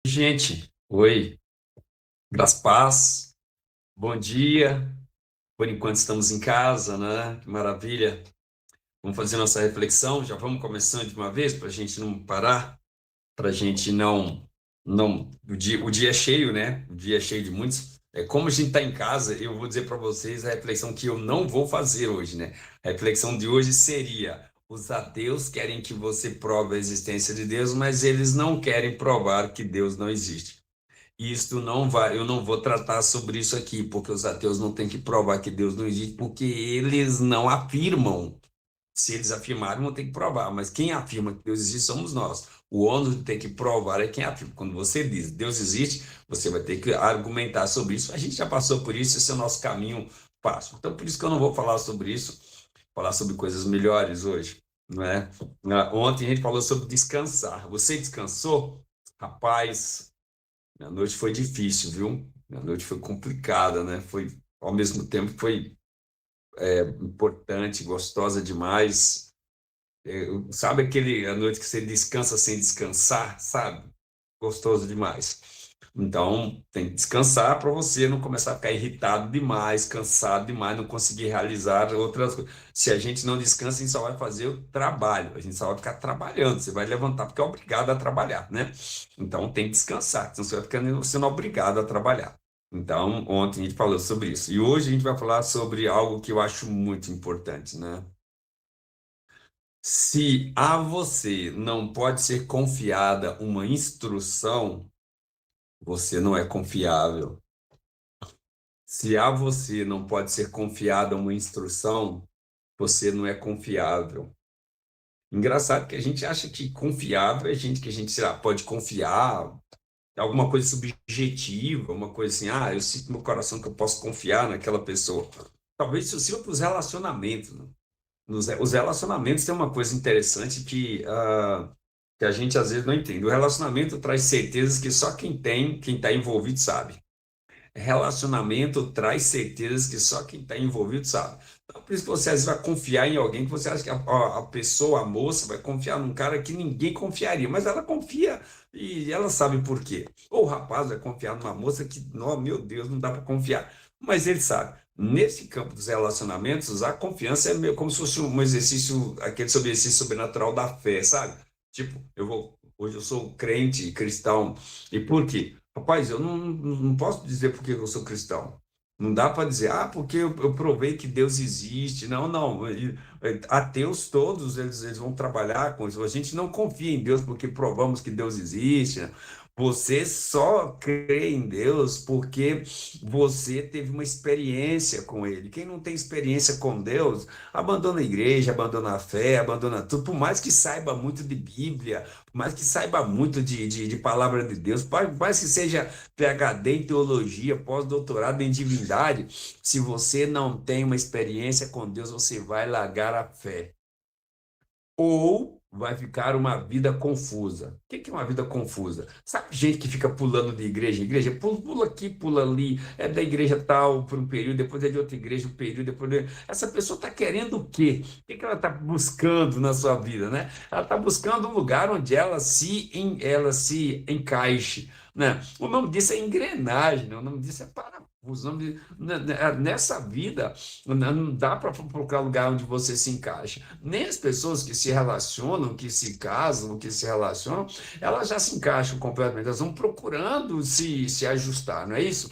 Gente, oi, graças paz, bom dia. Por enquanto estamos em casa, né? Que maravilha. Vamos fazer nossa reflexão. Já vamos começando de uma vez para a gente não parar, para a gente não. O dia é cheio, né? O dia é cheio de muitos. É como a gente está em casa. Eu vou dizer para vocês a reflexão que eu não vou fazer hoje, né? A reflexão de hoje seria: os ateus querem que você prove a existência de Deus, mas eles não querem provar que Deus não existe. Isto não vai, eu não vou tratar sobre isso aqui, porque os ateus não têm que provar que Deus não existe, porque eles não afirmam. Se eles afirmarem, vão ter que provar, mas quem afirma que Deus existe somos nós. O ônus de ter que provar é quem afirma. Quando você diz Deus existe, você vai ter que argumentar sobre isso. A gente já passou por isso, esse é o nosso caminho fácil. Então, por isso que eu não vou falar sobre isso, falar sobre coisas melhores hoje, não é? Ontem a gente falou sobre descansar. Você descansou? Rapaz, minha noite foi difícil, viu? Minha noite foi complicada, né? Foi, ao mesmo tempo, foi importante, gostosa demais. Sabe aquele a noite que você descansa sem descansar, sabe? Gostoso demais. Então, tem que descansar para você não começar a ficar irritado demais, cansado demais, não conseguir realizar outras coisas. Se a gente não descansa, a gente só vai fazer o trabalho, a gente só vai ficar trabalhando, você vai levantar porque é obrigado a trabalhar, né? Então, tem que descansar, senão você vai ficando sendo obrigado a trabalhar. Então, ontem a gente falou sobre isso. E hoje a gente vai falar sobre algo que eu acho muito importante, né? Se a você não pode ser confiada uma instrução, você não é confiável. Se a você não pode ser confiada uma instrução, você não é confiável. Engraçado que a gente acha que confiável é gente que a gente, sei lá, pode confiar, é alguma coisa subjetiva, uma coisa assim, eu sinto no meu coração que eu posso confiar naquela pessoa. Talvez isso sirva para os relacionamentos, né? Os relacionamentos têm uma coisa interessante que a gente às vezes não entende. O relacionamento traz certezas que só quem tem, quem está envolvido sabe. Relacionamento traz certezas que só quem está envolvido sabe. Então, por isso que você às vezes vai confiar em alguém que você acha que a pessoa, a moça, vai confiar num cara que ninguém confiaria, mas ela confia e ela sabe por quê. Ou o rapaz vai confiar numa moça que, não, meu Deus, não dá para confiar, mas ele sabe. Nesse campo dos relacionamentos, a confiança é meio como se fosse um exercício, aquele sobre exercício sobrenatural da fé, sabe? Tipo, hoje eu sou crente, cristão, e por quê? Rapaz, eu não posso dizer porque eu sou cristão. Não dá para dizer, porque eu provei que Deus existe. Não, não. Ateus todos, eles vão trabalhar com isso. A gente não confia em Deus porque provamos que Deus existe, né? Você só crê em Deus porque você teve uma experiência com Ele. Quem não tem experiência com Deus, abandona a igreja, abandona a fé, abandona tudo. Por mais que saiba muito de Bíblia, mas que saiba muito de palavra de Deus, mais que seja PhD em teologia, pós-doutorado em divindade, se você não tem uma experiência com Deus, você vai largar a fé. Ou vai ficar uma vida confusa. O que é uma vida confusa? Sabe gente que fica pulando de igreja em igreja? Pula aqui, pula ali, é da igreja tal por um período, depois é de outra igreja um período, depois essa pessoa está querendo o quê? O que ela está buscando na sua vida, né? Ela está buscando um lugar onde ela se encaixe, né? O nome disso é engrenagem, né? O nome disso é parafuso. Nessa vida, não dá para procurar lugar onde você se encaixa. Nem as pessoas que se relacionam, que se casam, que se relacionam, elas já se encaixam completamente, elas vão procurando se ajustar, não é isso?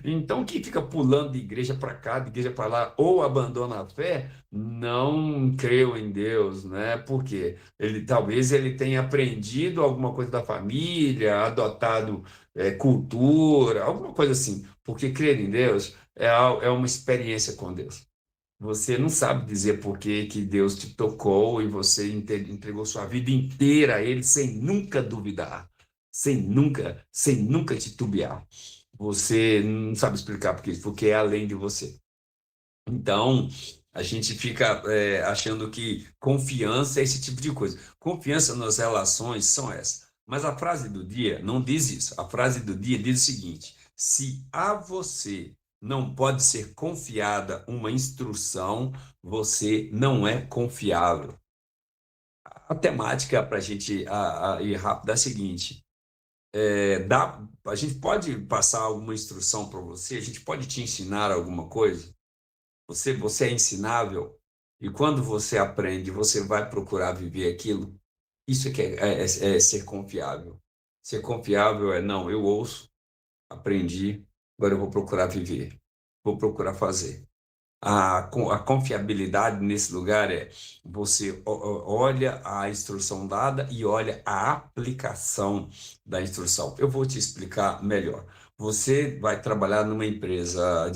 Então, quem fica pulando de igreja para cá, de igreja para lá, ou abandona a fé, não creu em Deus, né? Porque talvez ele tenha aprendido alguma coisa da família, adotado cultura, alguma coisa assim. Porque crer em Deus é uma experiência com Deus. Você não sabe dizer por que Deus te tocou e você entregou sua vida inteira a Ele sem nunca duvidar, sem nunca titubear. Você não sabe explicar por quê, porque é além de você. Então, a gente fica achando que confiança é esse tipo de coisa. Confiança nas relações são essas. Mas a frase do dia não diz isso. A frase do dia diz o seguinte: se a você não pode ser confiada uma instrução, você não é confiável. A temática para a gente ir rápido é a seguinte: a gente pode passar alguma instrução para você, a gente pode te ensinar alguma coisa. Você é ensinável, e quando você aprende, você vai procurar viver aquilo. Isso é que é ser confiável. Ser confiável é, não, eu ouço, aprendi, agora eu vou procurar viver, vou procurar fazer. A confiabilidade nesse lugar é você olha a instrução dada e olha a aplicação da instrução. Eu vou te explicar melhor. Você vai trabalhar numa empresa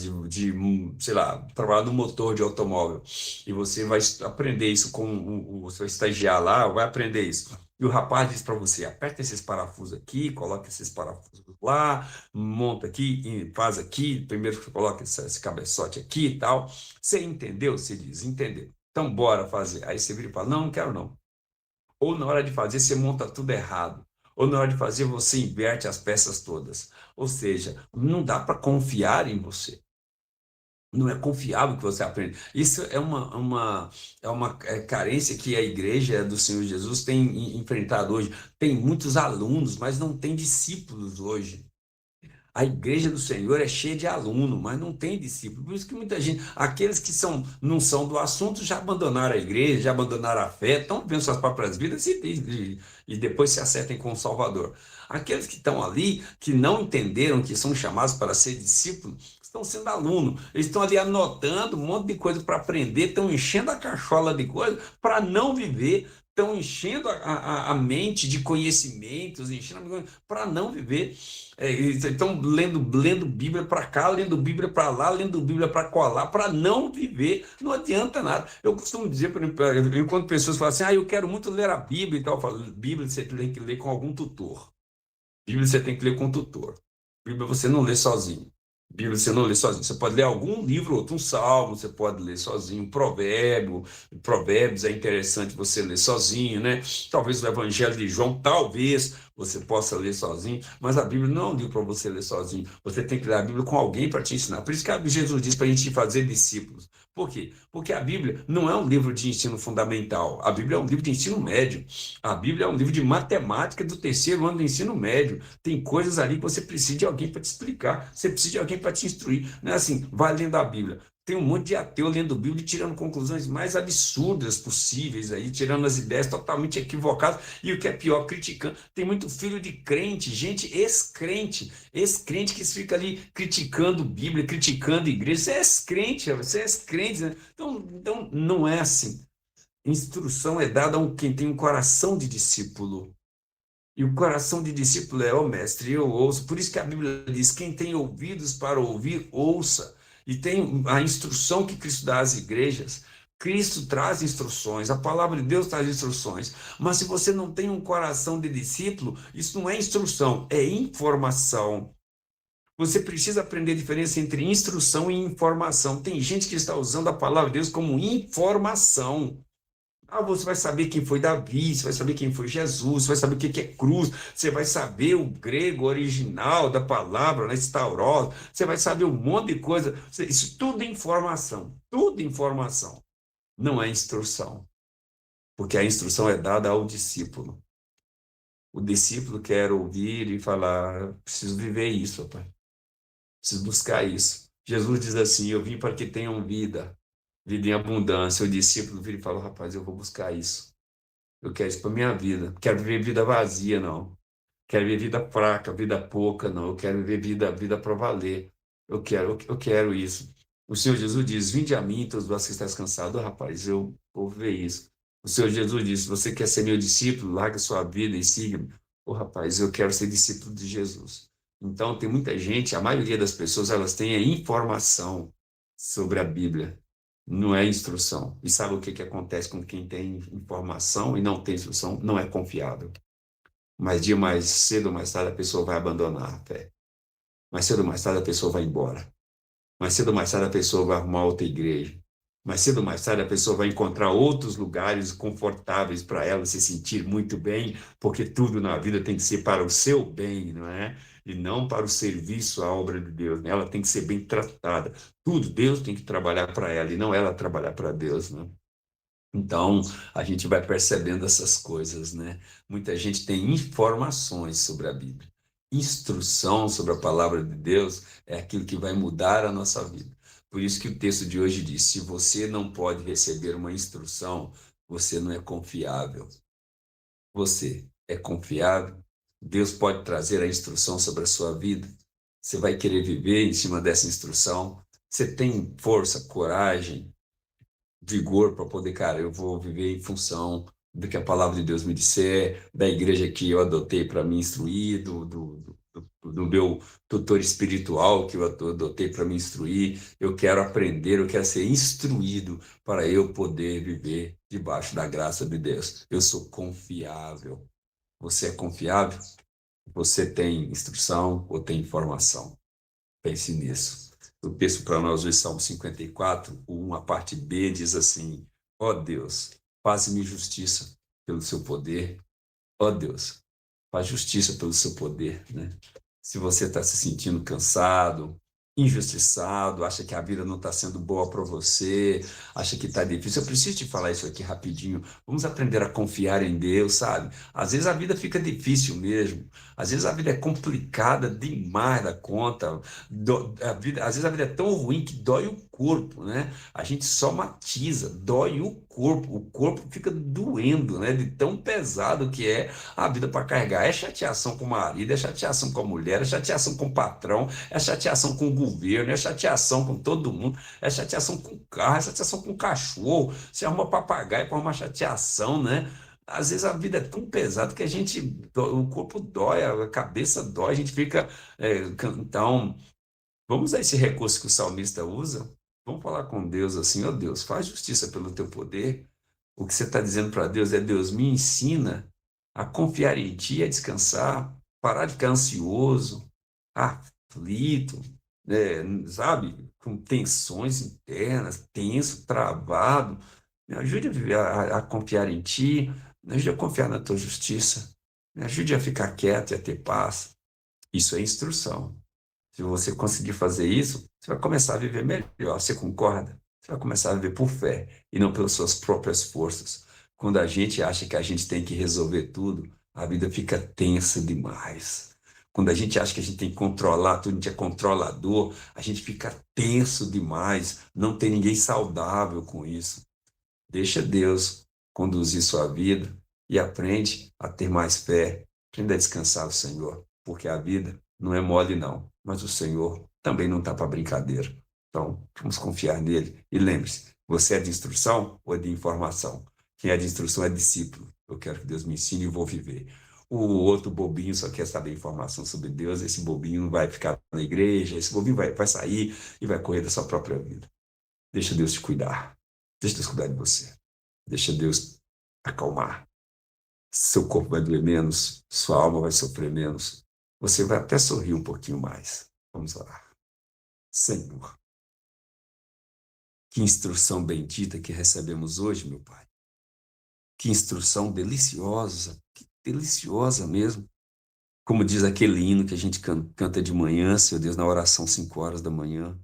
sei lá, trabalhar no motor de automóvel e você vai aprender isso com o seu estagiário lá, vai aprender isso. E o rapaz diz para você: aperta esses parafusos aqui, coloca esses parafusos lá, monta aqui, e faz aqui, primeiro você coloca esse cabeçote aqui e tal. Você entendeu? Você diz, entendeu. Então, bora fazer. Aí você vira e fala, não, não quero não. Ou na hora de fazer, você monta tudo errado. Ou na hora de fazer, você inverte as peças todas. Ou seja, não dá para confiar em você. Não é confiável que você aprende. Isso é uma carência que a igreja do Senhor Jesus tem enfrentado hoje. Tem muitos alunos, mas não tem discípulos hoje. A igreja do Senhor é cheia de aluno, mas não tem discípulo. Por isso que muita gente, aqueles que não são do assunto, já abandonaram a igreja, já abandonaram a fé, estão vivendo suas próprias vidas e depois se acertem com o Salvador. Aqueles que estão ali, que não entenderam que são chamados para ser discípulos, estão sendo aluno. Eles estão ali anotando um monte de coisa para aprender, estão enchendo a cachola de coisas para não viver, estão enchendo a mente de conhecimentos, enchendo para não viver. Então, lendo Bíblia para cá, lendo Bíblia para lá, lendo Bíblia para colar, para não viver, não adianta nada. Eu costumo dizer, enquanto pessoas falam assim, eu quero muito ler a Bíblia e tal, eu falo, Bíblia você tem que ler com algum tutor. Bíblia você tem que ler com tutor. Bíblia você não lê sozinho. Bíblia você não lê sozinho. Você pode ler algum livro, outro, um salmo, você pode ler sozinho, um provérbio. Provérbios é interessante você ler sozinho, né? Talvez o Evangelho de João, talvez você possa ler sozinho, mas a Bíblia não é um livro para você ler sozinho. Você tem que ler a Bíblia com alguém para te ensinar. Por isso que Jesus diz para a gente fazer discípulos. Por quê? Porque a Bíblia não é um livro de ensino fundamental. A Bíblia é um livro de ensino médio. A Bíblia é um livro de matemática do terceiro ano do ensino médio. Tem coisas ali que você precisa de alguém para te explicar, você precisa de alguém para te instruir. Não é assim, vai lendo a Bíblia. Tem um monte de ateu lendo Bíblia e tirando conclusões mais absurdas possíveis aí, tirando as ideias totalmente equivocadas. E o que é pior, criticando. Tem muito filho de crente, gente ex-crente que fica ali criticando Bíblia, criticando igreja. Você é ex-crente, né? Então não é assim. Instrução é dada a quem tem um coração de discípulo. E o coração de discípulo é, mestre, eu ouço. Por isso que a Bíblia diz: quem tem ouvidos para ouvir, ouça. E tem a instrução que Cristo dá às igrejas. Cristo traz instruções, a palavra de Deus traz instruções. Mas se você não tem um coração de discípulo, isso não é instrução, é informação. Você precisa aprender a diferença entre instrução e informação. Tem gente que está usando a palavra de Deus como informação. Você vai saber quem foi Davi, você vai saber quem foi Jesus, você vai saber o que é cruz, você vai saber o grego original da palavra, né, stauros, você vai saber um monte de coisa. Isso tudo é informação, tudo informação. Não é instrução, porque a instrução é dada ao discípulo. O discípulo quer ouvir e falar: preciso viver isso, pai. Preciso buscar isso. Jesus diz assim: eu vim para que tenham vida, vida em abundância. O discípulo vira e fala: rapaz, eu vou buscar isso. Eu quero isso para minha vida. Não quero viver vida vazia, não. Quero viver vida fraca, vida pouca, não. Eu quero viver vida para valer. Eu quero isso. O Senhor Jesus diz: vinde a mim, todos vós que estáis cansados. Rapaz, eu vou ver isso. O Senhor Jesus diz: você quer ser meu discípulo? Larga sua vida e siga-me. Rapaz, eu quero ser discípulo de Jesus. Então, tem muita gente, a maioria das pessoas, elas têm a informação sobre a Bíblia, não é instrução. E sabe o que acontece com quem tem informação e não tem instrução? Não é confiável. Mas dia mais cedo ou mais tarde a pessoa vai abandonar a fé. Mais cedo ou mais tarde a pessoa vai embora. Mais cedo ou mais tarde a pessoa vai arrumar outra igreja. Mais cedo ou mais tarde a pessoa vai encontrar outros lugares confortáveis para ela se sentir muito bem, porque tudo na vida tem que ser para o seu bem, não é? E não para o serviço à obra de Deus, né? Ela tem que ser bem tratada. Tudo Deus tem que trabalhar para ela e não ela trabalhar para Deus, né? Então, a gente vai percebendo essas coisas, né? Muita gente tem informações sobre a Bíblia. instrução sobre a palavra de Deus é aquilo que vai mudar a nossa vida. Por isso que o texto de hoje diz: se você não pode receber uma instrução, você não é confiável. Você é confiável? Deus pode trazer a instrução sobre a sua vida? Você vai querer viver em cima dessa instrução? Você tem força, coragem, vigor para poder, cara, eu vou viver em função do que a palavra de Deus me disser, da igreja que eu adotei para me instruir, do meu tutor espiritual que eu adotei para me instruir. Eu quero aprender, eu quero ser instruído para eu poder viver debaixo da graça de Deus. Eu sou confiável. Você é confiável? Você tem instrução ou tem informação? Pense nisso. O texto para nós hoje, Salmo 54, a parte B, diz assim: ó Deus, faz-me justiça pelo seu poder. Ó Deus, faz justiça pelo seu poder, né? Se você está se sentindo cansado, injustiçado, acha que a vida não está sendo boa para você, acha que está difícil, eu preciso te falar isso aqui rapidinho. Vamos aprender a confiar em Deus, sabe? Às vezes a vida fica difícil mesmo, às vezes a vida é complicada demais da conta, às vezes a vida é tão ruim que dói o corpo, né? A gente somatiza, dói o corpo fica doendo, né? De tão pesado que é a vida para carregar. É chateação com o marido, é chateação com a mulher, é chateação com o patrão, é chateação com o governo, é chateação com todo mundo, é chateação com o carro, é chateação com o cachorro. Você arruma papagaio para uma chateação, né? Às vezes a vida é tão pesada que o corpo dói, a cabeça dói, a gente fica. Então, vamos a esse recurso que o salmista usa. Vamos falar com Deus assim: ó Deus, faz justiça pelo teu poder. O que você está dizendo para Deus é: Deus, me ensina a confiar em Ti, a descansar, parar de ficar ansioso, aflito, sabe? Com tensões internas, tenso, travado. Me ajude a, viver, a confiar em Ti, me ajude a confiar na Tua justiça, me ajude a ficar quieto e a ter paz. Isso é instrução. Se você conseguir fazer isso, você vai começar a viver melhor. Você concorda? Você vai começar a viver por fé e não pelas suas próprias forças. Quando a gente acha que a gente tem que resolver tudo, a vida fica tensa demais. Quando a gente acha que a gente tem que controlar tudo, a gente é controlador, a gente fica tenso demais. Não tem ninguém saudável com isso. Deixa Deus conduzir sua vida e aprende a ter mais fé. Aprenda a descansar no Senhor, porque a vida não é mole, não. Mas o Senhor também não está para brincadeira. Então, vamos confiar nele. E lembre-se, você é de instrução ou é de informação? Quem é de instrução é discípulo. Eu quero que Deus me ensine e vou viver. O outro bobinho só quer saber informação sobre Deus. Esse bobinho não vai ficar na igreja. Esse bobinho vai sair e vai correr da sua própria vida. Deixa Deus te cuidar. Deixa Deus cuidar de você. Deixa Deus acalmar. Seu corpo vai doer menos, sua alma vai sofrer menos. Você vai até sorrir um pouquinho mais. Vamos orar. Senhor, que instrução bendita que recebemos hoje, meu Pai. Que instrução deliciosa, que deliciosa mesmo. Como diz aquele hino que a gente canta de manhã, Senhor Deus, na oração 5 horas da manhã.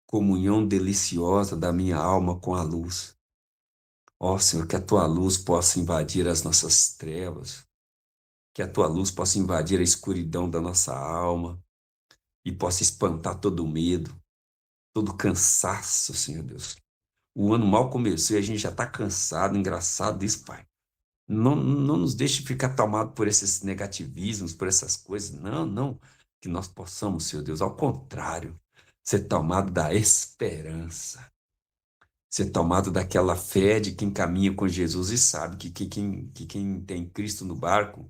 Comunhão deliciosa da minha alma com a luz. Ó Senhor, que a tua luz possa invadir as nossas trevas, que a tua luz possa invadir a escuridão da nossa alma e possa espantar todo o medo, todo o cansaço, Senhor Deus. O ano mal começou e a gente já está cansado, engraçado isso, Pai. Não nos deixe ficar tomados por esses negativismos, por essas coisas. Não, não. Que nós possamos, Senhor Deus, ao contrário, ser tomado da esperança, ser tomado daquela fé de quem caminha com Jesus e sabe que quem tem Cristo no barco,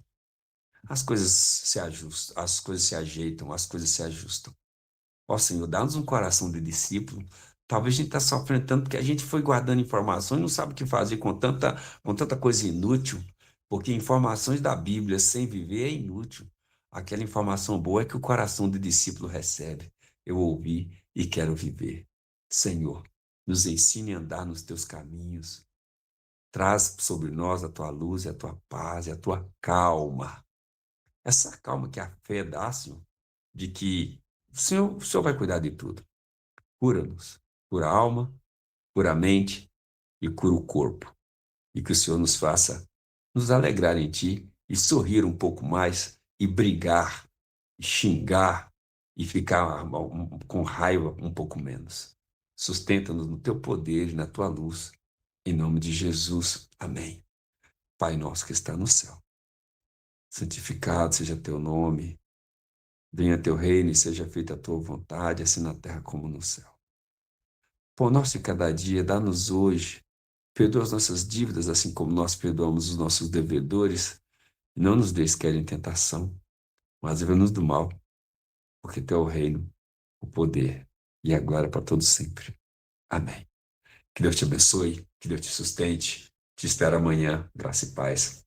as coisas se ajustam, as coisas se ajeitam, as coisas se ajustam. Ó Senhor, dá-nos um coração de discípulo. Talvez a gente está sofrendo tanto porque a gente foi guardando informações e não sabe o que fazer com tanta coisa inútil, porque informações da Bíblia sem viver é inútil. Aquela informação boa é que o coração de discípulo recebe. Eu ouvi e quero viver. Senhor, nos ensine a andar nos teus caminhos. Traz sobre nós a tua luz e a tua paz e a tua calma. Essa calma que a fé dá, Senhor, de que o Senhor vai cuidar de tudo. Cura-nos, cura a alma, cura a mente e cura o corpo. E que o Senhor nos faça nos alegrar em Ti e sorrir um pouco mais e brigar xingar e ficar com raiva um pouco menos. Sustenta-nos no teu poder e na tua luz. Em nome de Jesus. Amém. Pai nosso que está no céu, santificado seja teu nome. Venha teu reino e seja feita a tua vontade, assim na terra como no céu. Pão nosso de cada dia, dá-nos hoje. Perdoa as nossas dívidas, assim como nós perdoamos os nossos devedores. E não nos deixes cair em tentação, mas livra-nos do mal, porque teu é o reino, o poder e a glória para todos sempre. Amém. Que Deus te abençoe, que Deus te sustente. Te espero amanhã. Graça e paz.